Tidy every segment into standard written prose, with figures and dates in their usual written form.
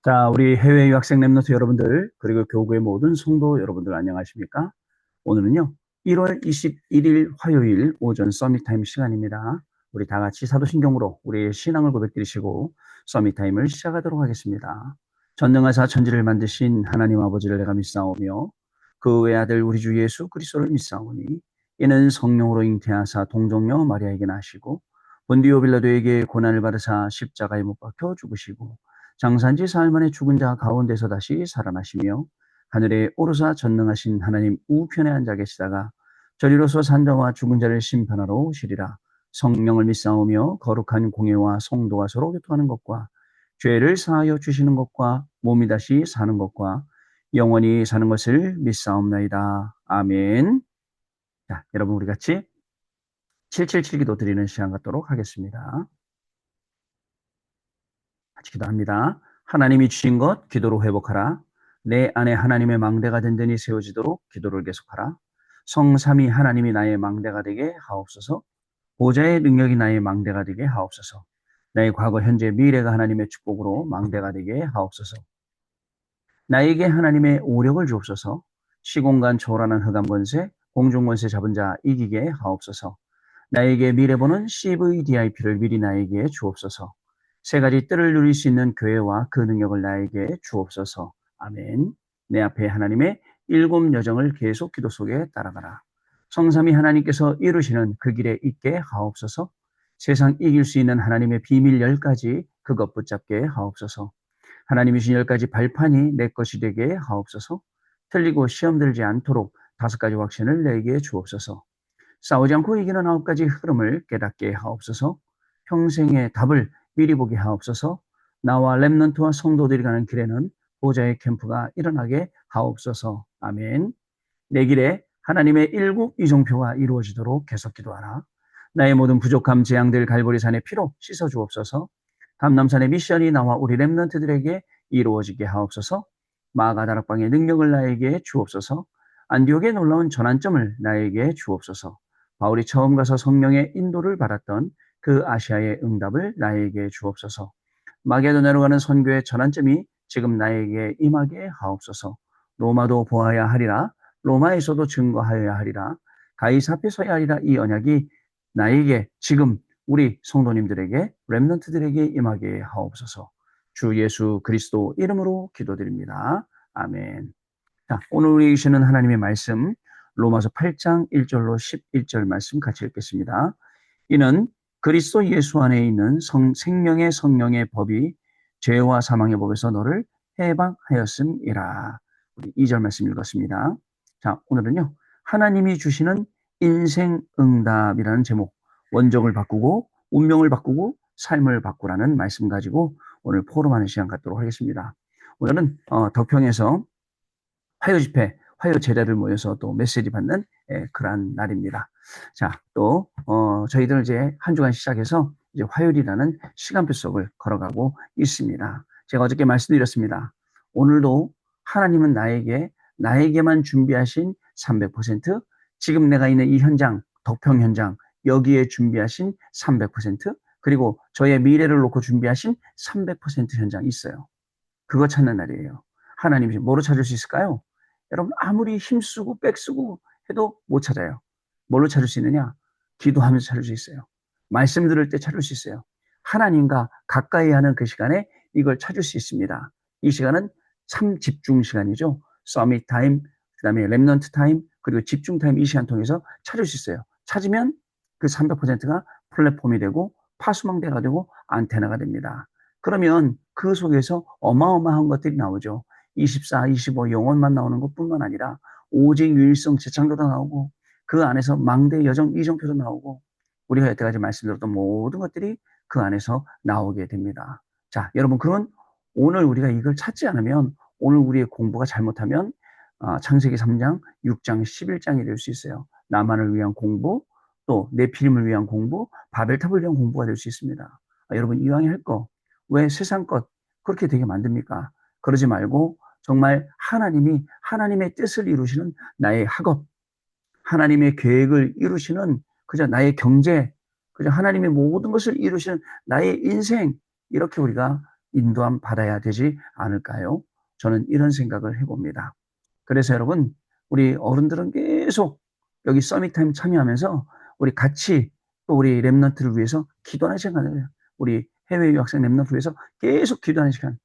자, 우리 해외 유학생 랩런트 여러분들, 그리고 교구의 모든 성도 여러분들 안녕하십니까? 오늘은요, 1월 21일 화요일 오전 서밋타임 시간입니다. 우리 다 같이 사도신경으로 우리의 신앙을 고백드리시고 서밋타임을 시작하도록 하겠습니다. 전능하사 천지를 만드신 하나님 아버지를 내가 믿사오며 그 외아들 우리 주 예수 그리스도를 믿사오니 이는 성령으로 잉태하사 동정녀 마리아에게 나시고 본디오 빌라도에게 고난을 받으사 십자가에 못 박혀 죽으시고 장사한 지 사흘 만에 죽은 자 가운데서 다시 살아나시며 하늘에 오르사 전능하신 하나님 우편에 앉아 계시다가 저리로서 산자와 죽은 자를 심판하러 오시리라. 성령을 믿사오며 거룩한 공예와 성도와 서로 교통하는 것과 죄를 사하여 주시는 것과 몸이 다시 사는 것과 영원히 사는 것을 믿사옵나이다. 아멘. 자, 여러분 우리 같이 777 기도 드리는 시간 갖도록 하겠습니다. 같이 기도합니다. 하나님이 주신 것 기도로 회복하라. 내 안에 하나님의 망대가 든든히 세워지도록 기도를 계속하라. 성삼위 하나님이 나의 망대가 되게 하옵소서. 보좌의 능력이 나의 망대가 되게 하옵소서. 나의 과거, 현재, 미래가 하나님의 축복으로 망대가 되게 하옵소서. 나에게 하나님의 오력을 주옵소서. 시공간 초월하는 흑암 권세, 공중 권세 잡은 자 이기게 하옵소서. 나에게 미래 보는 CVDIP를 미리 나에게 주옵소서. 세 가지 뜰을 누릴 수 있는 교회와 그 능력을 나에게 주옵소서. 아멘. 내 앞에 하나님의 일곱 여정을 계속 기도 속에 따라가라. 성삼위 하나님께서 이루시는 그 길에 있게 하옵소서. 세상 이길 수 있는 하나님의 비밀 10가지 그것 붙잡게 하옵소서. 하나님이 주신 10가지 발판이 내 것이 되게 하옵소서. 틀리고 시험 들지 않도록 5가지 확신을 내게 주옵소서. 싸우지 않고 이기는 9가지 흐름을 깨닫게 하옵소서. 평생의 답을 미리 보게 하옵소서. 나와 렘넌트와 성도들이 가는 길에는 보좌의 캠프가 일어나게 하옵소서. 아멘. 내 길에 하나님의 일국 이종표가 이루어지도록 계속 기도하라. 나의 모든 부족함, 재앙들 갈보리산의 피로 씻어주옵소서. 감남산의 미션이 나와 우리 렘넌트들에게 이루어지게 하옵소서. 마가다락방의 능력을 나에게 주옵소서. 안디옥의 놀라운 전환점을 나에게 주옵소서. 바울이 처음 가서 성령의 인도를 받았던 그 아시아의 응답을 나에게 주옵소서. 마게도냐로 가는 선교의 전환점이 지금 나에게 임하게 하옵소서. 로마도 보아야 하리라. 로마에서도 증거하여야 하리라. 가이사 앞에 서야 하리라. 이 언약이 나에게 지금 우리 성도님들에게 렘넌트들에게 임하게 하옵소서. 주 예수 그리스도 이름으로 기도드립니다. 아멘. 자, 오늘 우리 주시는 하나님의 말씀 로마서 8장 1절로 11절 말씀 같이 읽겠습니다. 이는 그리스도 예수 안에 있는 생명의 성령의 법이 죄와 사망의 법에서 너를 해방하였음이라. 우리 2절 말씀 읽었습니다. 자, 오늘은요. 하나님이 주시는 인생응답이라는 제목, 원정을 바꾸고 운명을 바꾸고 삶을 바꾸라는 말씀 가지고 오늘 포럼하는 시간 갖도록 하겠습니다. 오늘은 덕평에서 화요 집회, 화요 제자들 모여서 또 메시지 받는 그러한 날입니다. 자, 또 저희들 이제 한 주간 시작해서 이제 화요일이라는 시간표 속을 걸어가고 있습니다. 제가 어저께 말씀드렸습니다. 오늘도 하나님은 나에게만 준비하신 300%, 지금 내가 있는 이 현장, 덕평 현장, 여기에 준비하신 300%, 그리고 저의 미래를 놓고 준비하신 300% 현장 있어요. 그거 찾는 날이에요. 하나님이 뭐로 찾을 수 있을까요? 여러분 아무리 힘쓰고 빽쓰고 해도 못 찾아요. 뭘로 찾을 수 있느냐? 기도하면서 찾을 수 있어요. 말씀 들을 때 찾을 수 있어요. 하나님과 가까이 하는 그 시간에 이걸 찾을 수 있습니다. 이 시간은 참 집중 시간이죠. 서밋 타임, 그다음에 렘넌트 타임, 그리고 집중 타임 이 시간 통해서 찾을 수 있어요. 찾으면 그 300%가 플랫폼이 되고 파수망대가 되고 안테나가 됩니다. 그러면 그 속에서 어마어마한 것들이 나오죠. 24, 25 영혼만 나오는 것뿐만 아니라 오직 유일성 재창조도 나오고 그 안에서 망대 여정 이정표도 나오고 우리가 여태까지 말씀드렸던 모든 것들이 그 안에서 나오게 됩니다. 자, 여러분 그러면 오늘 우리가 이걸 찾지 않으면 오늘 우리의 공부가 잘못하면 창세기 3장, 6장, 11장이 될 수 있어요. 나만을 위한 공부, 또 네피림을 위한 공부, 바벨탑을 위한 공부가 될 수 있습니다. 여러분 이왕에 할 거 왜 세상 것 그렇게 되게 만듭니까? 그러지 말고 정말 하나님의 뜻을 이루시는 나의 학업, 하나님의 계획을 이루시는 그저 나의 경제, 그저 하나님의 모든 것을 이루시는 나의 인생, 이렇게 우리가 인도함 받아야 되지 않을까요? 저는 이런 생각을 해봅니다. 그래서 여러분, 우리 어른들은 계속 여기 서밋타임 참여하면서 우리 같이 또 우리 랩런트를 위해서 기도하는 시간을, 우리 해외 유학생 랩런트를 위해서 계속 기도하는 시간.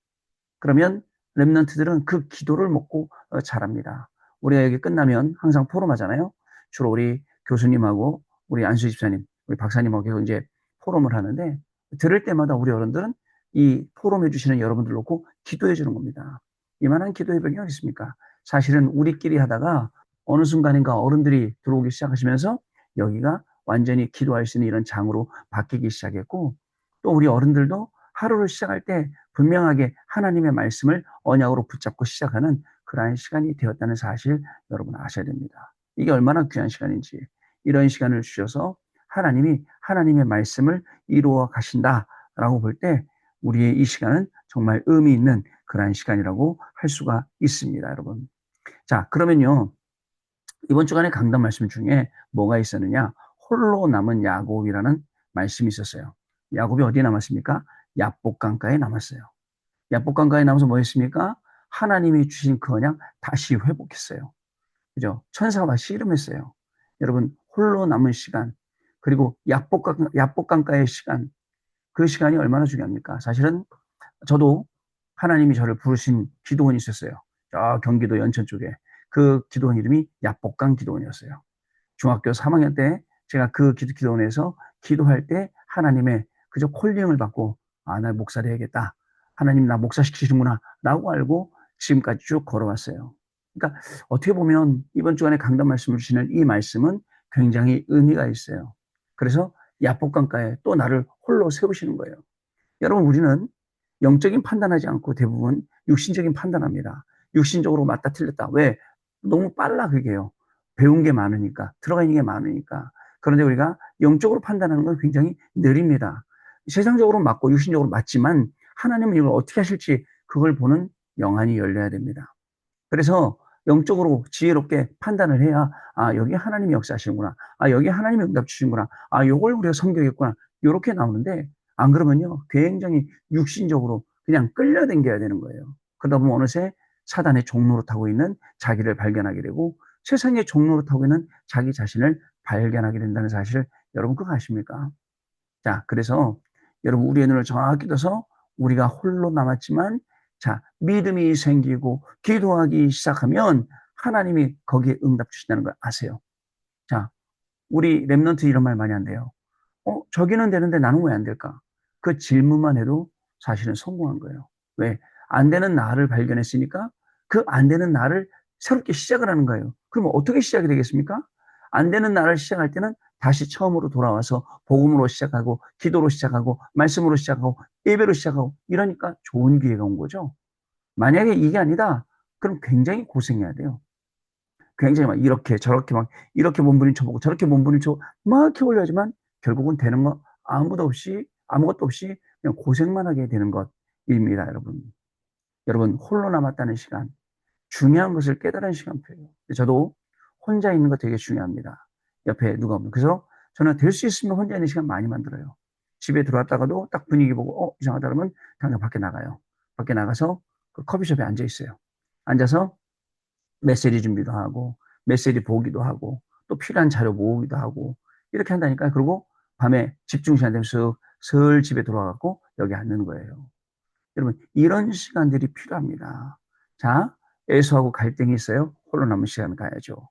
그러면 랩런트들은 그 기도를 먹고 자랍니다. 우리가 여기 끝나면 항상 포럼하잖아요. 주로 우리 교수님하고 우리 안수 집사님, 우리 박사님하고 계속 이제 포럼을 하는데, 들을 때마다 우리 어른들은 이 포럼해 주시는 여러분들 놓고 기도해 주는 겁니다. 이만한 기도의 벽이 어디 있습니까? 사실은 우리끼리 하다가 어느 순간인가 어른들이 들어오기 시작하시면서 여기가 완전히 기도할 수 있는 이런 장으로 바뀌기 시작했고, 또 우리 어른들도 하루를 시작할 때 분명하게 하나님의 말씀을 언약으로 붙잡고 시작하는 그러한 시간이 되었다는 사실 여러분 아셔야 됩니다. 이게 얼마나 귀한 시간인지, 이런 시간을 주셔서 하나님이 하나님의 말씀을 이루어 가신다라고 볼 때 우리의 이 시간은 정말 의미 있는 그러한 시간이라고 할 수가 있습니다, 여러분. 자, 그러면요, 이번 주간의 강단 말씀 중에 뭐가 있었느냐? 홀로 남은 야곱이라는 말씀이 있었어요. 야곱이 어디에 남았습니까? 야복 강가에 남았어요. 야복 강가에 남아서 뭐 했습니까? 하나님이 주신 그 언약 다시 회복했어요. 그죠? 천사와 씨름했어요. 여러분, 홀로 남은 시간, 그리고 야복 강가의 시간, 그 시간이 얼마나 중요합니까? 사실은 저도 하나님이 저를 부르신 기도원이 있었어요. 저 경기도 연천 쪽에. 그 기도원 이름이 야복강 기도원이었어요. 중학교 3학년 때 제가 그 기도원에서 기도할 때 하나님의 그저 콜링을 받고, 아, 나 목사 돼야겠다. 하나님 나 목사 시키시는구나 라고 알고 지금까지 쭉 걸어왔어요. 그러니까 어떻게 보면 이번 주간에 강단 말씀을 주시는 이 말씀은 굉장히 의미가 있어요. 그래서 야복강가에 또 나를 홀로 세우시는 거예요. 여러분, 우리는 영적인 판단하지 않고 대부분 육신적인 판단합니다. 육신적으로 맞다 틀렸다. 왜? 너무 빨라, 그게요. 배운 게 많으니까, 들어가 있는 게 많으니까. 그런데 우리가 영적으로 판단하는 건 굉장히 느립니다. 세상적으로 맞고 육신적으로 맞지만 하나님은 이걸 어떻게 하실지 그걸 보는 영안이 열려야 됩니다. 그래서 영적으로 지혜롭게 판단을 해야, 아, 여기 하나님이 역사하시는구나. 아, 여기 하나님이 응답 주시는구나. 아, 요걸 우리가 섬겨야겠구나. 이렇게 나오는데, 안 그러면요, 굉장히 육신적으로 그냥 끌려당겨야 되는 거예요. 그러다 보면 어느새 사단의 종로로 타고 있는 자기를 발견하게 되고, 세상의 종로로 타고 있는 자기 자신을 발견하게 된다는 사실을 여러분 그거 아십니까? 자, 그래서 여러분 우리의 눈을 정확히 떠서 우리가 홀로 남았지만, 자, 믿음이 생기고 기도하기 시작하면 하나님이 거기에 응답 주신다는 걸 아세요. 자, 우리 랩런트 이런 말 많이 한대요. 저기는 되는데 나는 왜 안 될까? 그 질문만 해도 사실은 성공한 거예요. 왜? 안 되는 나를 발견했으니까 그 안 되는 나를 새롭게 시작을 하는 거예요. 그러면 어떻게 시작이 되겠습니까? 안 되는 나를 시작할 때는 다시 처음으로 돌아와서 복음으로 시작하고 기도로 시작하고 말씀으로 시작하고 예배로 시작하고 이러니까 좋은 기회가 온 거죠. 만약에 이게 아니다, 그럼 굉장히 고생해야 돼요. 굉장히 막 이렇게 저렇게 막 이렇게 몸부림 쳐보고 저렇게 몸부림 쳐보고 막 이렇게 올려야지만 결국은 되는 거 아무것도 없이 그냥 고생만 하게 되는 것입니다, 여러분. 여러분, 홀로 남았다는 시간, 중요한 것을 깨달은 시간표예요. 저도 혼자 있는 거 되게 중요합니다. 옆에 누가 없는. 그래서 저는 될 수 있으면 혼자 있는 시간 많이 만들어요. 집에 들어왔다가도 딱 분위기 보고 이상하다 그러면 당장 밖에 나가요. 밖에 나가서 그 커피숍에 앉아 있어요. 앉아서 메시지 준비도 하고 메시지 보기도 하고 또 필요한 자료 모으기도 하고 이렇게 한다니까요. 그리고 밤에 집중 시간 되면 슬 집에 들어와갖고 여기 앉는 거예요. 여러분, 이런 시간들이 필요합니다. 자, 에서하고 갈등이 있어요. 홀로 남은 시간 가야죠.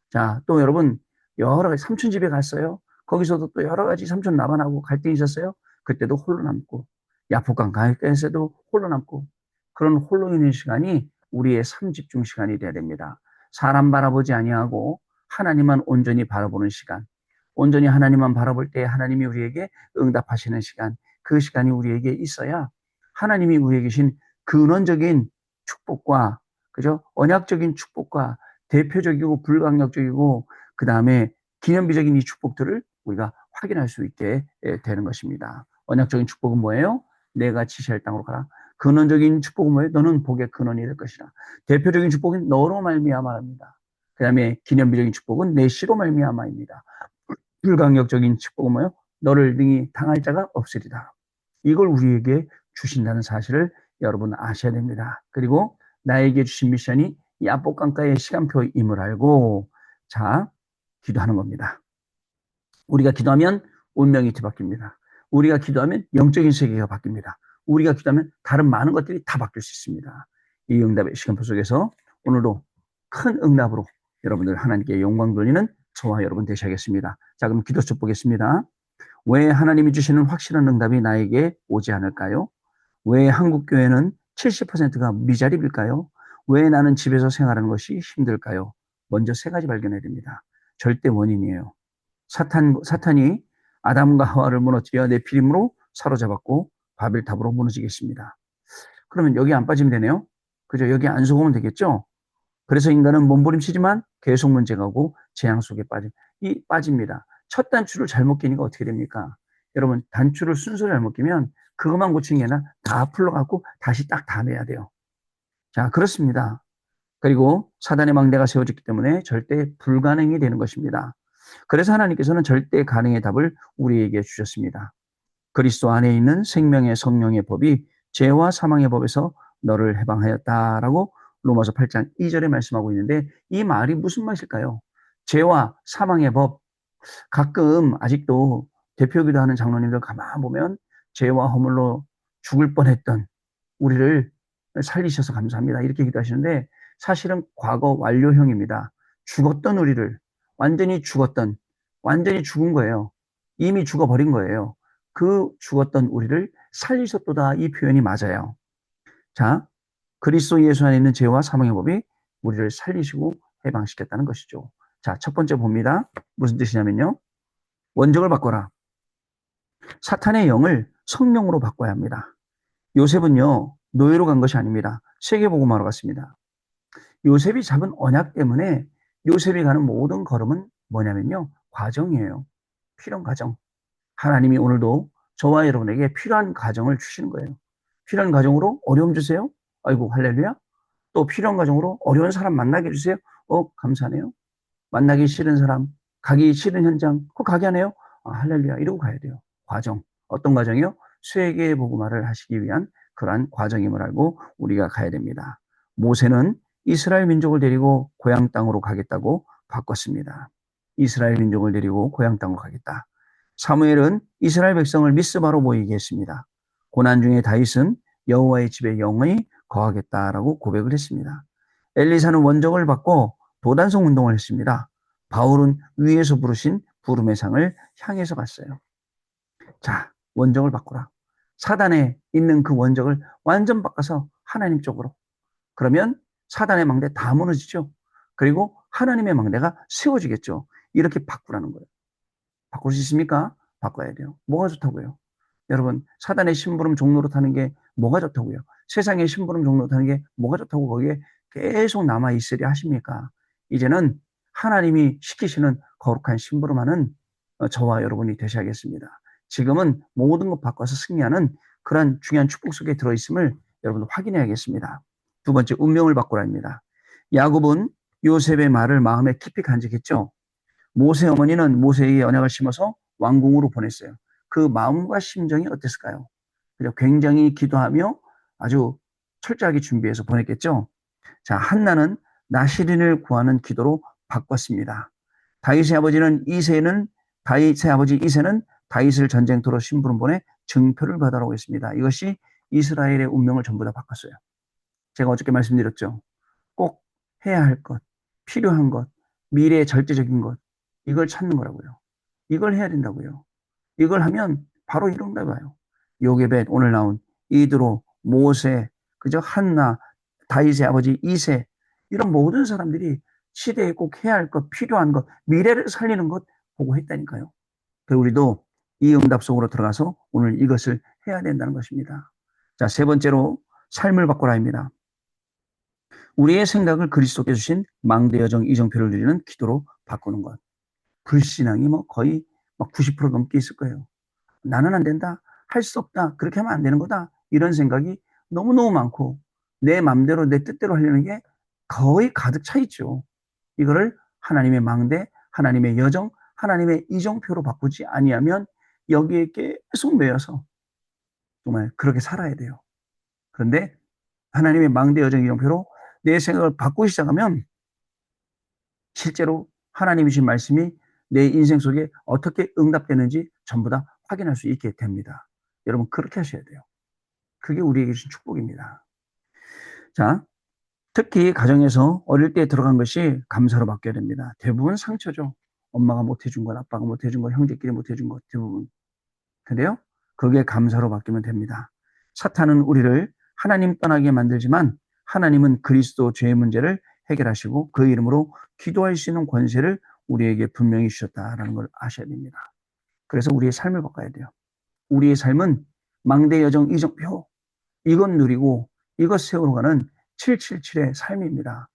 자, 또 여러분, 여러 가지 삼촌 집에 갔어요. 거기서도 또 여러 가지 삼촌 나반하고 갈등이 있었어요. 그때도 홀로 남고, 야복강 가까이서도 홀로 남고, 그런 홀로 있는 시간이 우리의 삼집중 시간이 돼야 됩니다. 사람 바라보지 아니하고 하나님만 온전히 바라보는 시간, 온전히 하나님만 바라볼 때 하나님이 우리에게 응답하시는 시간, 그 시간이 우리에게 있어야 하나님이 우리에게 계신 근원적인 축복과, 그죠? 언약적인 축복과 대표적이고 불강력적이고 그 다음에 기념비적인 이 축복들을 우리가 확인할 수 있게 되는 것입니다. 언약적인 축복은 뭐예요? 내가 지시할 땅으로 가라. 근원적인 축복은 뭐예요? 너는 복의 근원이 될 것이라. 대표적인 축복은 너로 말미암아입니다. 그 다음에 기념비적인 축복은 내 씨로 말미암아입니다. 불강력적인 축복은 뭐예요? 너를 능히 당할 자가 없으리다. 이걸 우리에게 주신다는 사실을 여러분 아셔야 됩니다. 그리고 나에게 주신 미션이 야복강가의 시간표임을 알고 자, 기도하는 겁니다. 우리가 기도하면 운명이 뒤바뀝니다. 우리가 기도하면 영적인 세계가 바뀝니다. 우리가 기도하면 다른 많은 것들이 다 바뀔 수 있습니다. 이 응답의 시간표 속에서 오늘도 큰 응답으로 여러분들 하나님께 영광 돌리는 저와 여러분 되셔야겠습니다. 자, 그럼 기도 쭉 보겠습니다. 왜 하나님이 주시는 확실한 응답이 나에게 오지 않을까요? 왜 한국교회는 70%가 미자립일까요? 왜 나는 집에서 생활하는 것이 힘들까요? 먼저 세 가지 발견해야 됩니다. 절대 원인이에요. 사탄이 아담과 하와를 무너뜨려 네피림으로 사로잡았고 바벨탑으로 무너지겠습니다. 그러면 여기 안 빠지면 되네요. 그죠? 여기 안 속으면 되겠죠? 그래서 인간은 몸부림치지만 계속 문제가 오고 재앙 속에 빠집니다. 첫 단추를 잘못 끼니까 어떻게 됩니까? 여러분, 단추를 순서를 잘못 끼면 그것만 고치는 게 아니라 다 풀러갖고 다시 딱 다 매야 돼요. 자, 그렇습니다. 그리고 사단의 망대가 세워졌기 때문에 절대 불가능이 되는 것입니다. 그래서 하나님께서는 절대 가능의 답을 우리에게 주셨습니다. 그리스도 안에 있는 생명의 성령의 법이 죄와 사망의 법에서 너를 해방하였다라고 로마서 8장 2절에 말씀하고 있는데 이 말이 무슨 말일까요? 죄와 사망의 법. 가끔 아직도 대표기도 하는 장로님들 가만 보면 죄와 허물로 죽을 뻔했던 우리를 살리셔서 감사합니다. 이렇게 기도하시는데 사실은 과거 완료형입니다. 죽었던 우리를 완전히 죽은 거예요. 이미 죽어버린 거예요. 그 죽었던 우리를 살리셨도다 이 표현이 맞아요. 자, 그리스도 예수 안에 있는 죄와 사망의 법이 우리를 살리시고 해방시켰다는 것이죠. 자, 첫 번째 봅니다. 무슨 뜻이냐면요. 원적을 바꿔라. 사탄의 영을 성령으로 바꿔야 합니다. 요셉은요, 노예로 간 것이 아닙니다. 세계복음화로 갔습니다. 요셉이 잡은 언약 때문에 요셉이 가는 모든 걸음은 뭐냐면요. 과정이에요. 필요한 과정. 하나님이 오늘도 저와 여러분에게 필요한 과정을 주시는 거예요. 필요한 과정으로 어려움 주세요. 아이고, 할렐루야. 또 필요한 과정으로 어려운 사람 만나게 해주세요. 감사하네요. 만나기 싫은 사람, 가기 싫은 현장, 그거 가게 하네요. 할렐루야. 이러고 가야 돼요. 과정. 어떤 과정이요? 세계 복음화를 하시기 위한 그러한 과정임을 알고 우리가 가야 됩니다. 모세는 이스라엘 민족을 데리고 고향 땅으로 가겠다고 바꿨습니다. 이스라엘 민족을 데리고 고향 땅으로 가겠다. 사무엘은 이스라엘 백성을 미스바로 모이게 했습니다. 고난 중에 다윗은 여호와의 집에 영원히 거하겠다라고 고백을 했습니다. 엘리사는 원정을 받고 도단성 운동을 했습니다. 바울은 위에서 부르신 부름의 상을 향해서 갔어요. 자, 원정을 바꾸라. 사단에 있는 그 원정을 완전 바꿔서 하나님 쪽으로. 그러면 사단의 망대 다 무너지죠. 그리고 하나님의 망대가 세워지겠죠. 이렇게 바꾸라는 거예요. 바꿀 수 있습니까? 바꿔야 돼요. 뭐가 좋다고요? 여러분, 사단의 심부름 종로로 타는 게 뭐가 좋다고요? 세상의 심부름 종로로 타는 게 뭐가 좋다고 거기에 계속 남아있으려 하십니까? 이제는 하나님이 시키시는 거룩한 심부름하는 저와 여러분이 되셔야겠습니다. 지금은 모든 것 바꿔서 승리하는 그런 중요한 축복 속에 들어있음을 여러분 확인해야겠습니다. 두 번째, 운명을 바꾸라입니다. 야곱은 요셉의 말을 마음에 깊이 간직했죠. 모세 어머니는 모세에게 언약을 심어서 왕궁으로 보냈어요. 그 마음과 심정이 어땠을까요? 굉장히 기도하며 아주 철저하게 준비해서 보냈겠죠. 자, 한나는 나시린을 구하는 기도로 바꿨습니다. 다윗의 아버지 이새는 다윗을 전쟁터로 심부름 보내 증표를 받아라고 했습니다. 이것이 이스라엘의 운명을 전부 다 바꿨어요. 제가 어저께 말씀드렸죠. 꼭 해야 할 것, 필요한 것, 미래의 절대적인 것, 이걸 찾는 거라고요. 이걸 해야 된다고요. 이걸 하면 바로 이런가 봐요. 요게벳 오늘 나온 이드로, 모세, 그저 한나, 다윗의 아버지 이새 이런 모든 사람들이 시대에 꼭 해야 할 것, 필요한 것, 미래를 살리는 것 보고 했다니까요. 그래서 우리도 이 응답 속으로 들어가서 오늘 이것을 해야 된다는 것입니다. 자, 세 번째로 삶을 바꾸라입니다. 우리의 생각을 그리스도께 주신 망대 여정 이정표를 누리는 기도로 바꾸는 것. 불신앙이 거의 90% 넘게 있을 거예요. 나는 안 된다. 할 수 없다. 그렇게 하면 안 되는 거다. 이런 생각이 너무너무 많고 내 맘대로 내 뜻대로 하려는 게 거의 가득 차 있죠. 이거를 하나님의 망대, 하나님의 여정, 하나님의 이정표로 바꾸지 아니하면 여기에 계속 매여서 정말 그렇게 살아야 돼요. 그런데 하나님의 망대 여정 이정표로 내 생각을 바꾸기 시작하면 실제로 하나님이 주신 말씀이 내 인생 속에 어떻게 응답되는지 전부 다 확인할 수 있게 됩니다. 여러분 그렇게 하셔야 돼요. 그게 우리에게 주신 축복입니다. 자, 특히 가정에서 어릴 때 들어간 것이 감사로 바뀌어야 됩니다. 대부분 상처죠. 엄마가 못 해준 것, 아빠가 못 해준 것, 형제끼리 못 해준 것 대부분. 근데요, 그게 감사로 바뀌면 됩니다. 사탄은 우리를 하나님 떠나게 만들지만 하나님은 그리스도 죄의 문제를 해결하시고 그 이름으로 기도할 수 있는 권세를 우리에게 분명히 주셨다라는 걸 아셔야 됩니다. 그래서 우리의 삶을 바꿔야 돼요. 우리의 삶은 망대 여정 이정표, 이것 누리고 이것 세우러 가는 777의 삶입니다.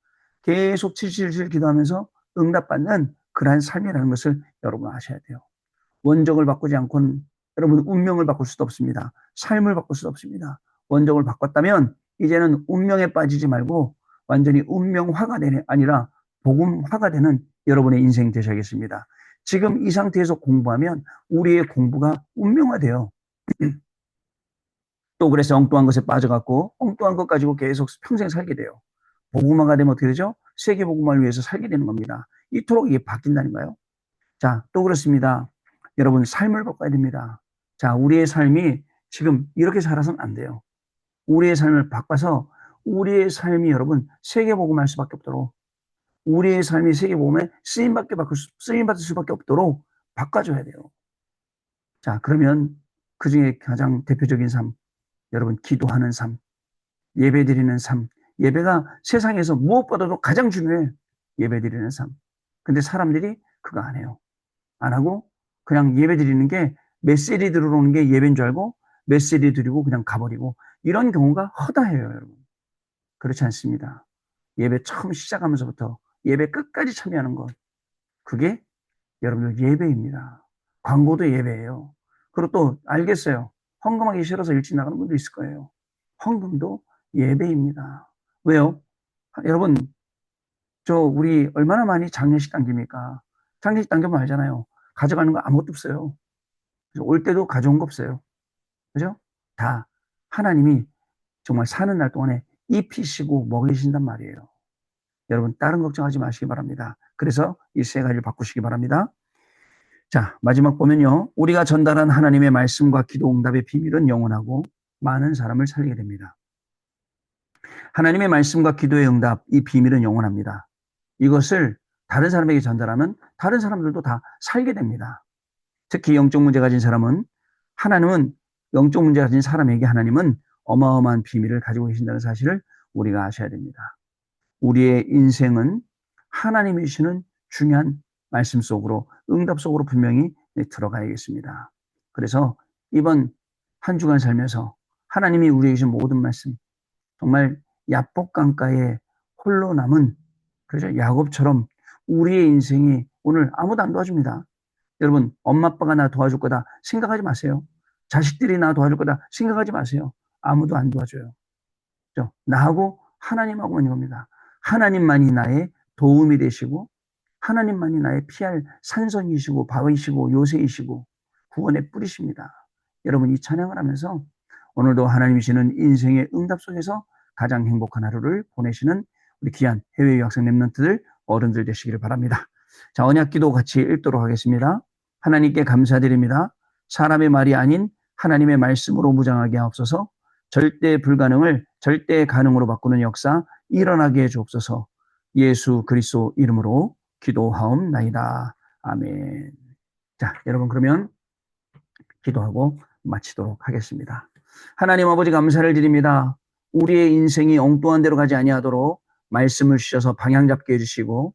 계속 777 기도하면서 응답받는 그러한 삶이라는 것을 여러분 아셔야 돼요. 원정을 바꾸지 않고는 여러분 운명을 바꿀 수도 없습니다. 삶을 바꿀 수도 없습니다. 원정을 바꿨다면 이제는 운명에 빠지지 말고 완전히 운명화가 되는 아니라 복음화가 되는 여러분의 인생 되셔야겠습니다. 지금 이 상태에서 공부하면 우리의 공부가 운명화돼요. 또 그래서 엉뚱한 것에 빠져갖고 엉뚱한 것 가지고 계속 평생 살게 돼요. 복음화가 되면 어떻게 되죠? 세계 복음화를 위해서 살게 되는 겁니다. 이토록 이게 바뀐다니까요. 자, 또 그렇습니다. 여러분 삶을 바꿔야 됩니다. 자, 우리의 삶이 지금 이렇게 살아서는 안 돼요. 우리의 삶을 바꿔서 우리의 삶이 여러분 세계 복음할 수밖에 없도록 우리의 삶이 세계 복음에 쓰임받을 수밖에 없도록 바꿔줘야 돼요. 자, 그러면 그 중에 가장 대표적인 삶, 여러분 기도하는 삶, 예배드리는 삶. 예배가 세상에서 무엇보다도 가장 중요해. 예배드리는 삶. 근데 사람들이 그거 안 해요. 안 하고 그냥 예배드리는 게 메시지 들어오는 게 예배인 줄 알고 메시지 드리고 그냥 가버리고 이런 경우가 허다해요, 여러분. 그렇지 않습니다. 예배 처음 시작하면서부터 예배 끝까지 참여하는 것. 그게 여러분들 예배입니다. 광고도 예배예요. 그리고 또 알겠어요. 헌금하기 싫어서 일찍 나가는 분도 있을 거예요. 헌금도 예배입니다. 왜요? 여러분, 우리 얼마나 많이 장례식 당깁니까? 장례식 당기면 알잖아요. 가져가는 거 아무것도 없어요. 그래서 올 때도 가져온 거 없어요. 그죠? 다 하나님이 정말 사는 날 동안에 입히시고 먹이신단 말이에요. 여러분, 다른 걱정하지 마시기 바랍니다. 그래서 이 세 가지를 바꾸시기 바랍니다. 자, 마지막 보면요. 우리가 전달한 하나님의 말씀과 기도 응답의 비밀은 영원하고 많은 사람을 살리게 됩니다. 하나님의 말씀과 기도의 응답, 이 비밀은 영원합니다. 이것을 다른 사람에게 전달하면 다른 사람들도 다 살게 됩니다. 특히 영적 문제 가진 사람은 하나님은 영적 문제 가진 사람에게 하나님은 어마어마한 비밀을 가지고 계신다는 사실을 우리가 아셔야 됩니다. 우리의 인생은 하나님이 주시는 중요한 말씀 속으로 응답 속으로 분명히 들어가야겠습니다. 그래서 이번 한 주간 살면서 하나님이 우리에게 주신 모든 말씀 정말 야복강가에 홀로 남은 그래서 야곱처럼 우리의 인생이 오늘 아무도 안 도와줍니다. 여러분 엄마 아빠가 나 도와줄 거다 생각하지 마세요. 자식들이 나 도와줄 거다 생각하지 마세요. 아무도 안 도와줘요. 그렇죠? 나하고 하나님하고 있는 겁니다. 하나님만이 나의 도움이 되시고 하나님만이 나의 피할 산성이시고 바위시고 요새이시고 구원의 뿌리십니다. 여러분 이 찬양을 하면서 오늘도 하나님이 주시는 인생의 응답 속에서 가장 행복한 하루를 보내시는 우리 귀한 해외 유학생 랩런트들 어른들 되시기를 바랍니다. 자, 언약기도 같이 읽도록 하겠습니다. 하나님께 감사드립니다. 사람의 말이 아닌 하나님의 말씀으로 무장하게 하옵소서. 절대 불가능을 절대 가능으로 바꾸는 역사 일어나게 해주옵소서. 예수 그리스도 이름으로 기도하옵나이다. 아멘. 자, 여러분 그러면 기도하고 마치도록 하겠습니다. 하나님 아버지 감사를 드립니다. 우리의 인생이 엉뚱한 대로 가지 아니하도록 말씀을 주셔서 방향 잡게 해주시고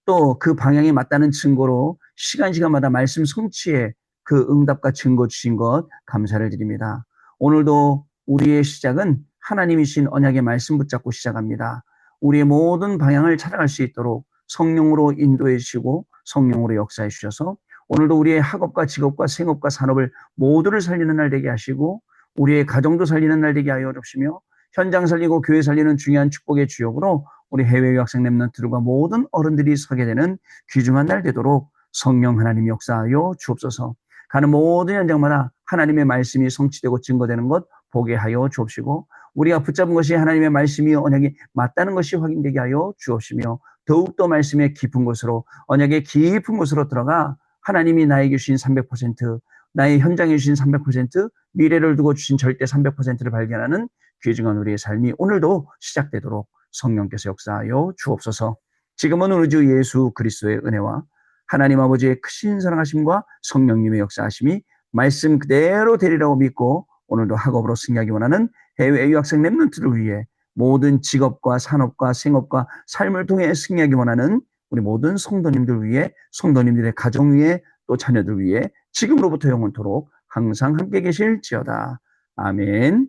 또 그 방향에 맞다는 증거로 시간마다 말씀 성취에 그 응답과 증거 주신 것 감사를 드립니다. 오늘도 우리의 시작은 하나님이신 언약의 말씀 붙잡고 시작합니다. 우리의 모든 방향을 찾아갈 수 있도록 성령으로 인도해 주시고 성령으로 역사해 주셔서 오늘도 우리의 학업과 직업과 생업과 산업을 모두를 살리는 날 되게 하시고 우리의 가정도 살리는 날 되게 하여 주시며 현장 살리고 교회 살리는 중요한 축복의 주역으로 우리 해외 유학생 랩런트들과 모든 어른들이 서게 되는 귀중한 날 되도록 성령 하나님 역사하여 주옵소서. 가는 모든 현장마다 하나님의 말씀이 성취되고 증거되는 것 보게 하여 주옵시고 우리가 붙잡은 것이 하나님의 말씀이 언약이 맞다는 것이 확인되게 하여 주옵시며 더욱더 말씀의 깊은 곳으로 언약의 깊은 곳으로 들어가 하나님이 나에게 주신 300%, 나의 현장에 주신 300%, 미래를 두고 주신 절대 300%를 발견하는 귀중한 우리의 삶이 오늘도 시작되도록 성령께서 역사하여 주옵소서. 지금은 우리 주 예수 그리스도의 은혜와 하나님 아버지의 크신 사랑하심과 성령님의 역사하심이 말씀 그대로 되리라고 믿고 오늘도 학업으로 승리하기 원하는 해외 유학생 랩런트를 위해 모든 직업과 산업과 생업과 삶을 통해 승리하기 원하는 우리 모든 성도님들 위해 성도님들의 가정 위해 또 자녀들 위해 지금으로부터 영원토록 항상 함께 계실지어다. 아멘.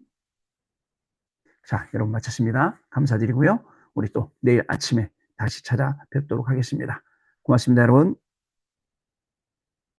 자, 여러분 마쳤습니다. 감사드리고요. 우리 또 내일 아침에 다시 찾아뵙도록 하겠습니다. 고맙습니다, 여러분.